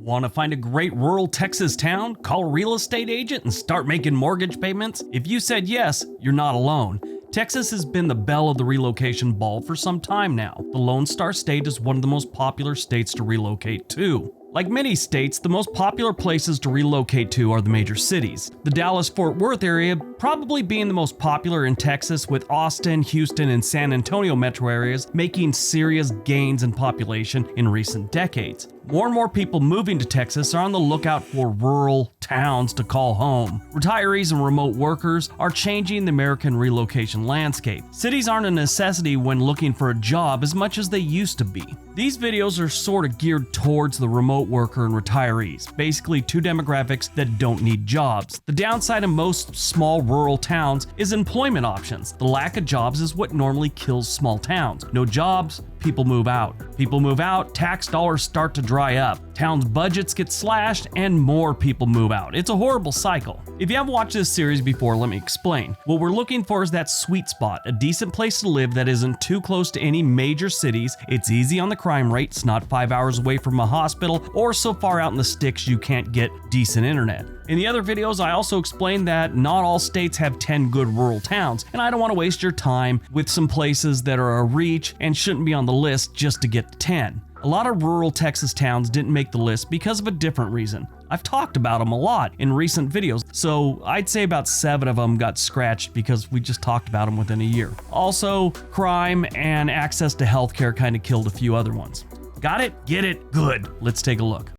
Want to find a great rural Texas town, call a real estate agent, and start making mortgage payments? If you said yes, you're not alone. Texas has been the belle of the relocation ball for some time now. The Lone Star State is one of the most popular states to relocate to. Like many states, the most popular places to relocate to are the major cities. The Dallas-Fort Worth area probably being the most popular in Texas, with Austin, Houston, and San Antonio metro areas making serious gains in population in recent decades. More and more people moving to Texas are on the lookout for rural towns to call home. Retirees and remote workers are changing the American relocation landscape. Cities aren't a necessity when looking for a job as much as they used to be. These videos are sort of geared towards the remote worker and retirees, basically two demographics that don't need jobs. The downside of most small rural towns is employment options. The lack of jobs is what normally kills small towns. No jobs, people move out. People move out, tax dollars start to dry up. Towns' budgets get slashed, and more people move out. It's a horrible cycle. If you haven't watched this series before, let me explain. What we're looking for is that sweet spot, a decent place to live that isn't too close to any major cities. It's easy on the crime rate, it's not 5 hours away from a hospital, or so far out in the sticks you can't get decent internet. In the other videos, I also explained that not all states have 10 good rural towns, and I don't want to waste your time with some places that are a reach and shouldn't be on the list just to get to 10. A lot of rural Texas towns didn't make the list because of a different reason. I've talked about them a lot in recent videos, so I'd say about 7 of them got scratched because we just talked about them within a year. Also, crime and access to healthcare kind of killed a few other ones. Got it? Get it? Good. Let's take a look.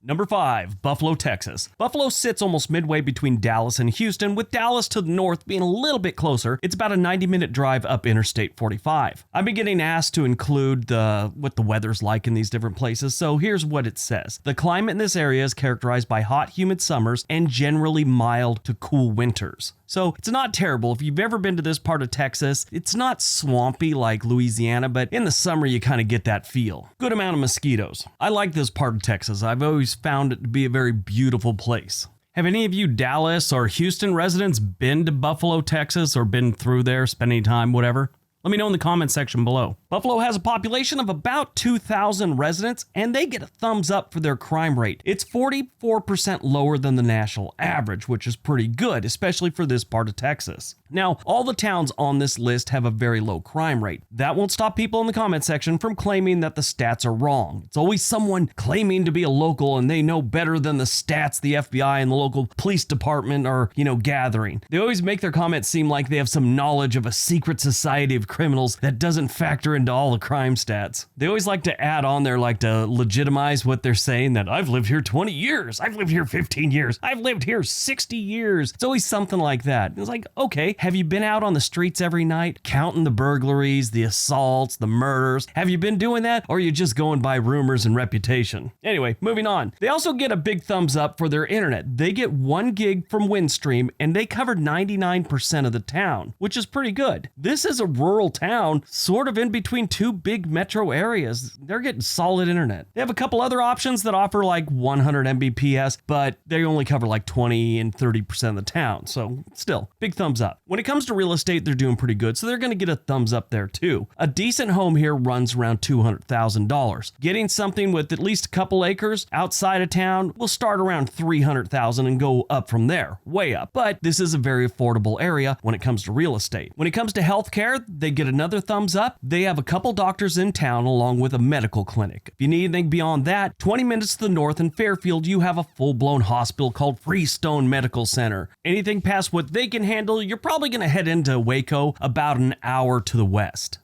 Number 5, Buffalo, Texas. Buffalo sits almost midway between Dallas and Houston, with Dallas to the north being a little bit closer. It's about a 90-minute drive up Interstate 45. I've been getting asked to include what the weather's like in these different places, so here's what it says. The climate in this area is characterized by hot, humid summers and generally mild to cool winters. So it's not terrible. If you've ever been to this part of Texas, it's not swampy like Louisiana, but in the summer you kind of get that feel. Good amount of mosquitoes. I like this part of Texas. I've always found it to be a very beautiful place. Have any of you Dallas or Houston residents been to Buffalo, Texas, or been through there, spending time, whatever? Let me know in the comment section below. Buffalo has a population of about 2,000 residents, and they get a thumbs up for their crime rate. It's 44% lower than the national average, which is pretty good, especially for this part of Texas. Now, all the towns on this list have a very low crime rate. That won't stop people in the comment section from claiming that the stats are wrong. It's always someone claiming to be a local and they know better than the stats the FBI and the local police department are, gathering. They always make their comments seem like they have some knowledge of a secret society of criminals that doesn't factor into all the crime stats. They always like to add on there, like to legitimize what they're saying, that I've lived here 20 years, I've lived here 15 years, I've lived here 60 years. It's always something like that. It's like, okay, have you been out on the streets every night counting the burglaries, the assaults, the murders? Have you been doing that, or are you just going by rumors and reputation? Anyway, moving on. They also get a big thumbs up for their internet. They get 1 gig from Windstream, and they covered 99% of the town, which is pretty good. This is a rural town, sort of in between 2 big metro areas. They're getting solid internet. They have a couple other options that offer like 100 Mbps, but they only cover like 20 and 30% of the town. So still, big thumbs up. When it comes to real estate, they're doing pretty good, so they're going to get a thumbs up there too. A decent home here runs around $200,000. Getting something with at least a couple acres outside of town will start around $300,000 and go up from there, way up. But this is a very affordable area when it comes to real estate. When it comes to healthcare, they get another thumbs up. They have a couple doctors in town along with a medical clinic. If you need anything beyond that, 20 minutes to the north in Fairfield, you have a full-blown hospital called Freestone Medical Center. Anything past what they can handle, you're probably going to head into Waco, about an hour to the west.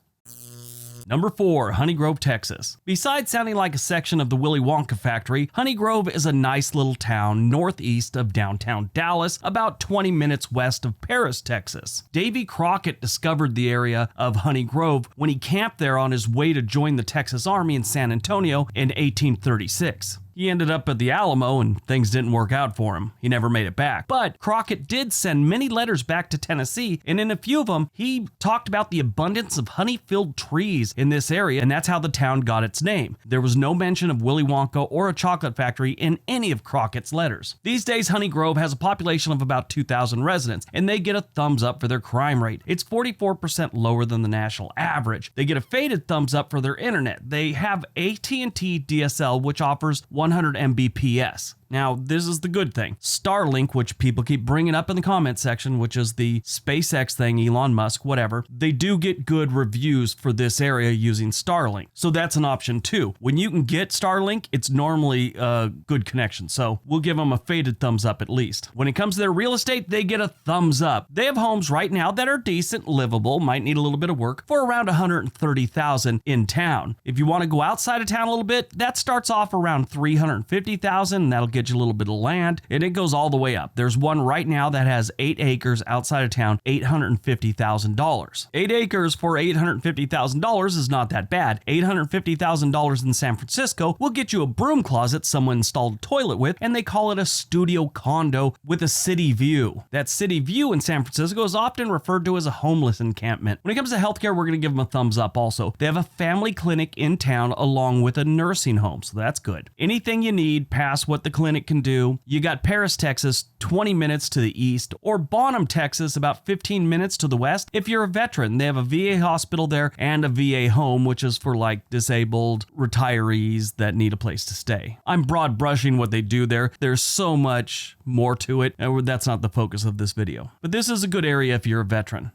Number 4, Honey Grove, Texas. Besides sounding like a section of the Willy Wonka factory, Honey Grove is a nice little town northeast of downtown Dallas, about 20 minutes west of Paris, Texas. Davy Crockett discovered the area of Honey Grove when he camped there on his way to join the Texas Army in San Antonio in 1836. He ended up at the Alamo and things didn't work out for him. He never made it back. But Crockett did send many letters back to Tennessee, and in a few of them, he talked about the abundance of honey-filled trees in this area, and that's how the town got its name. There was no mention of Willy Wonka or a chocolate factory in any of Crockett's letters. These days, Honey Grove has a population of about 2,000 residents, and they get a thumbs up for their crime rate. It's 44% lower than the national average. They get a faded thumbs up for their internet. They have AT&T DSL, which offers 100 Mbps. Now, this is the good thing. Starlink, which people keep bringing up in the comment section, which is the SpaceX thing, Elon Musk, whatever, they do get good reviews for this area using Starlink. So that's an option too. When you can get Starlink, it's normally a good connection. So we'll give them a faded thumbs up at least. When it comes to their real estate, they get a thumbs up. They have homes right now that are decent, livable, might need a little bit of work, for around $130,000 in town. If you want to go outside of town a little bit, that starts off around $350,000, and that'll get you a little bit of land, and it goes all the way up. There's one right now that has 8 acres outside of town, $850,000. 8 acres for $850,000 is not that bad. $850,000 in San Francisco will get you a broom closet someone installed a toilet with, and they call it a studio condo with a city view. That city view in San Francisco is often referred to as a homeless encampment. When it comes to healthcare, we're going to give them a thumbs up also. They have a family clinic in town along with a nursing home, so that's good. Anything you need past what the clinic can do. You got Paris, Texas, 20 minutes to the east, or Bonham, Texas, about 15 minutes to the west. If you're a veteran, they have a VA hospital there and a VA home, which is for like disabled retirees that need a place to stay. I'm broad brushing what they do there. There's so much more to it, and that's not the focus of this video. But this is a good area if you're a veteran.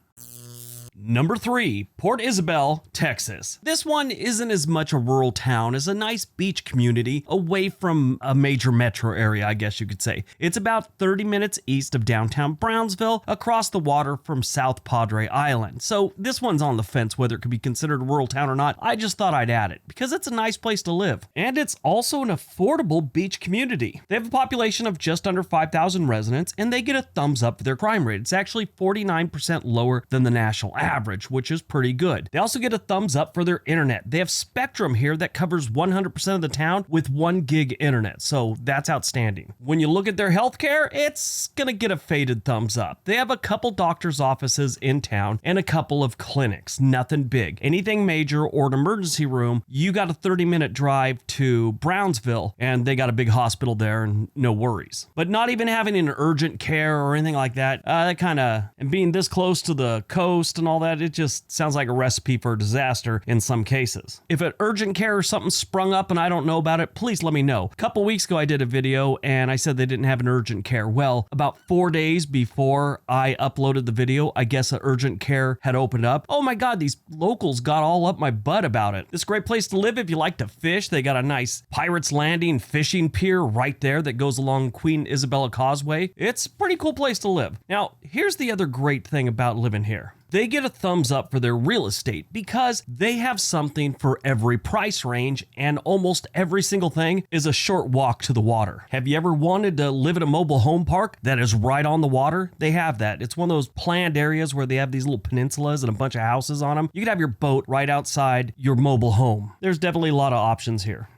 Number 3, Port Isabel, Texas. This one isn't as much a rural town as a nice beach community away from a major metro area, I guess you could say. It's about 30 minutes east of downtown Brownsville, across the water from South Padre Island. So this one's on the fence whether it could be considered a rural town or not. I just thought I'd add it because it's a nice place to live. And it's also an affordable beach community. They have a population of just under 5,000 residents, and they get a thumbs up for their crime rate. It's actually 49% lower than the national average, which is pretty good. They also get a thumbs up for their internet. They have Spectrum here that covers 100% of the town with 1 gig internet, so that's outstanding. When you look at their healthcare, it's gonna get a faded thumbs up. They have a couple doctor's offices in town and a couple of clinics, nothing big. Anything major or an emergency room, you got a 30-minute drive to Brownsville, and they got a big hospital there and no worries. But not even having an urgent care or anything like that, and being this close to the coast and all that, it just sounds like a recipe for disaster in some cases. If an urgent care or something sprung up and I don't know about it, please let me know. A couple weeks ago I did a video and I said they didn't have an urgent care. Well, about 4 days before I uploaded the video, I guess an urgent care had opened up. Oh my God, these locals got all up my butt about it. It's a great place to live if you like to fish. They got a nice Pirates Landing fishing pier right there that goes along Queen Isabella Causeway. It's a pretty cool place to live. Now, here's the other great thing about living here. They get a thumbs up for their real estate because they have something for every price range, and almost every single thing is a short walk to the water. Have you ever wanted to live at a mobile home park that is right on the water? They have that. It's one of those planned areas where they have these little peninsulas and a bunch of houses on them. You could have your boat right outside your mobile home. There's definitely a lot of options here.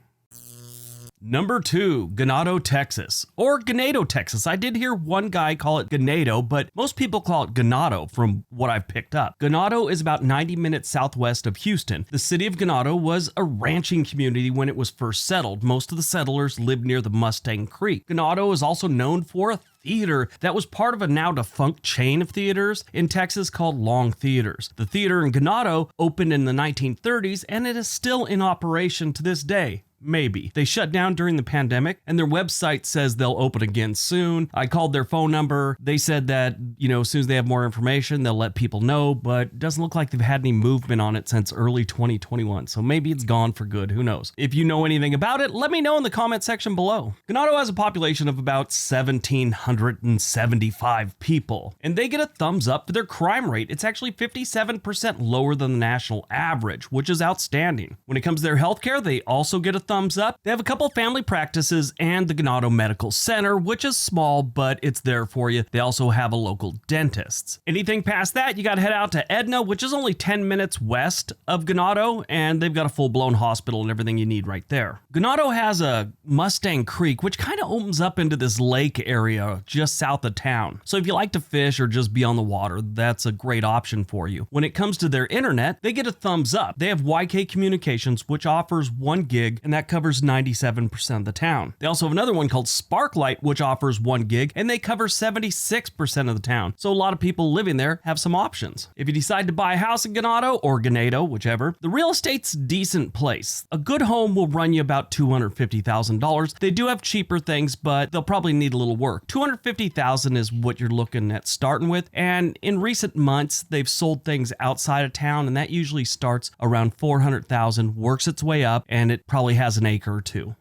Number 2, Ganado, Texas, or Ganado, Texas. I did hear one guy call it Ganado, but most people call it Ganado from what I've picked up. Ganado is about 90 minutes southwest of Houston. The city of Ganado was a ranching community when it was first settled. Most of the settlers lived near the Mustang Creek. Ganado is also known for a theater that was part of a now defunct chain of theaters in Texas called Long Theaters. The theater in Ganado opened in the 1930s, and it is still in operation to this day. Maybe. They shut down during the pandemic, and their website says they'll open again soon. I called their phone number. They said that, as soon as they have more information, they'll let people know, but it doesn't look like they've had any movement on it since early 2021, so maybe it's gone for good. Who knows? If you know anything about it, let me know in the comment section below. Ganado has a population of about 1,775 people, and they get a thumbs up for their crime rate. It's actually 57% lower than the national average, which is outstanding. When it comes to their healthcare, they also get a thumbs up. They have a couple family practices and the Ganado Medical Center, which is small, but it's there for you. They also have a local dentist. Anything past that, you got to head out to Edna, which is only 10 minutes west of Ganado, and they've got a full-blown hospital and everything you need right there. Ganado has a Mustang Creek, which kind of opens up into this lake area just south of town. So if you like to fish or just be on the water, that's a great option for you. When it comes to their internet, they get a thumbs up. They have YK Communications, which offers 1 gig, and that that covers 97% of the town. They also have another one called Sparklight, which offers 1 gig, and they cover 76% of the town. So a lot of people living there have some options. If you decide to buy a house in Ganado or Ganado, whichever, the real estate's a decent place. A good home will run you about $250,000. They do have cheaper things, but they'll probably need a little work. $250,000 is what you're looking at starting with, and in recent months, they've sold things outside of town, and that usually starts around $400,000, works its way up, and it probably has an acre or two.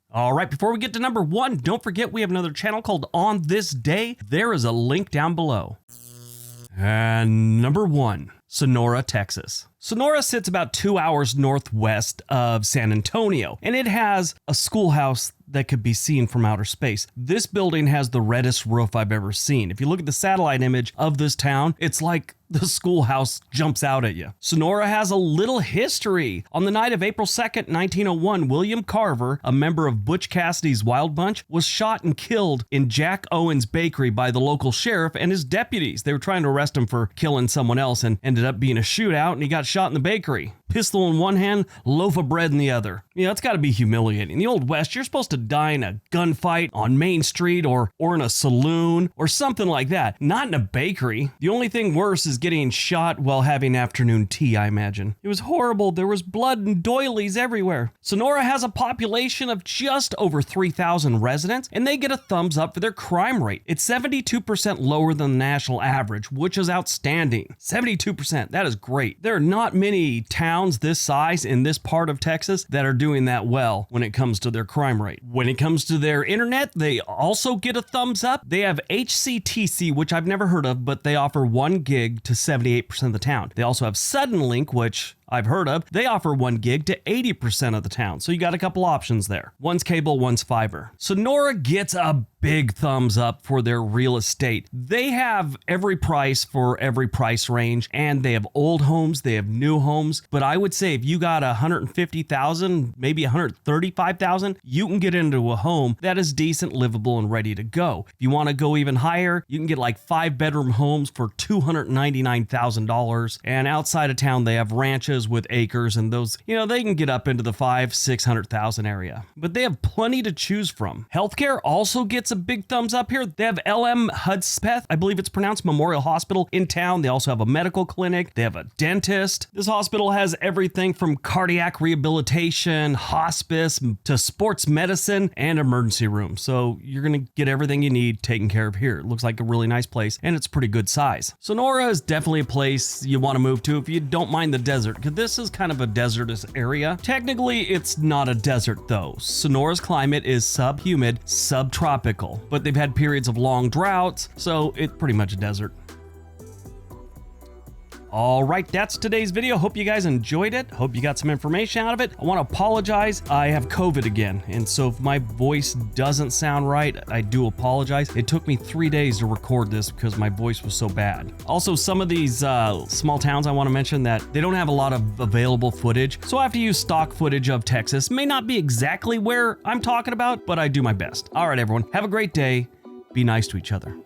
All right, before we get to number 1, don't forget we have another channel called On This Day. There is a link down below. And number 1, Sonora, Texas. Sonora sits about 2 hours northwest of San Antonio, and it has a schoolhouse that could be seen from outer space. This building has the reddest roof I've ever seen. If you look at the satellite image of this town, it's like the schoolhouse jumps out at you. Sonora has a little history. On the night of April 2nd, 1901, William Carver, a member of Butch Cassidy's Wild Bunch, was shot and killed in Jack Owens Bakery by the local sheriff and his deputies. They were trying to arrest him for killing someone else and ended up being a shootout, and he got shot in the bakery. Pistol in one hand, loaf of bread in the other. You know, it's got to be humiliating. In the Old West, you're supposed to die in a gunfight on Main Street or in a saloon or something like that, not in a bakery. The only thing worse is getting shot while having afternoon tea, I imagine. It was horrible. There was blood and doilies everywhere. Sonora has a population of just over 3,000 residents, and they get a thumbs up for their crime rate. It's 72% lower than the national average, which is outstanding. 72%, that is great. There are not many towns this size in this part of Texas that are doing that well when it comes to their crime rate. When it comes to their internet, they also get a thumbs up. They have HCTC, which I've never heard of, but they offer 1 gig to 78% of the town. They also have Suddenlink, which I've heard of. They offer 1 gig to 80% of the town. So you got a couple options there. One's cable, one's fiber. Sonora gets a big thumbs up for their real estate. They have every price for every price range, and they have old homes, they have new homes. But I would say if you got $150,000, maybe $135,000, you can get into a home that is decent, livable, and ready to go. If you want to go even higher, you can get like 5-bedroom homes for $299,000. And outside of town, they have ranches with acres, and those, you know, they can get up into the $500,000-$600,000 area. But they have plenty to choose from. Healthcare also gets a big thumbs up here. They have LM Hudspeth, I believe it's pronounced, Memorial Hospital in town. They also have a medical clinic. They have a dentist. This hospital has everything from cardiac rehabilitation, hospice, to sports medicine, and emergency room. So you're going to get everything you need taken care of here. It looks like a really nice place, and it's pretty good size. Sonora is definitely a place you want to move to if you don't mind the desert, because this is kind of a desertous area. Technically, it's not a desert though. Sonora's climate is subhumid, subtropical, but they've had periods of long droughts, so it's pretty much a desert. All right, that's today's video. Hope you guys enjoyed it. Hope you got some information out of it. I want to apologize. I have COVID again, and so if my voice doesn't sound right, I do apologize. It took me 3 days to record this because my voice was so bad. Also, some of these small towns I want to mention that they don't have a lot of available footage, so I have to use stock footage of Texas. May not be exactly where I'm talking about, but I do my best. All right, everyone, have a great day. Be nice to each other.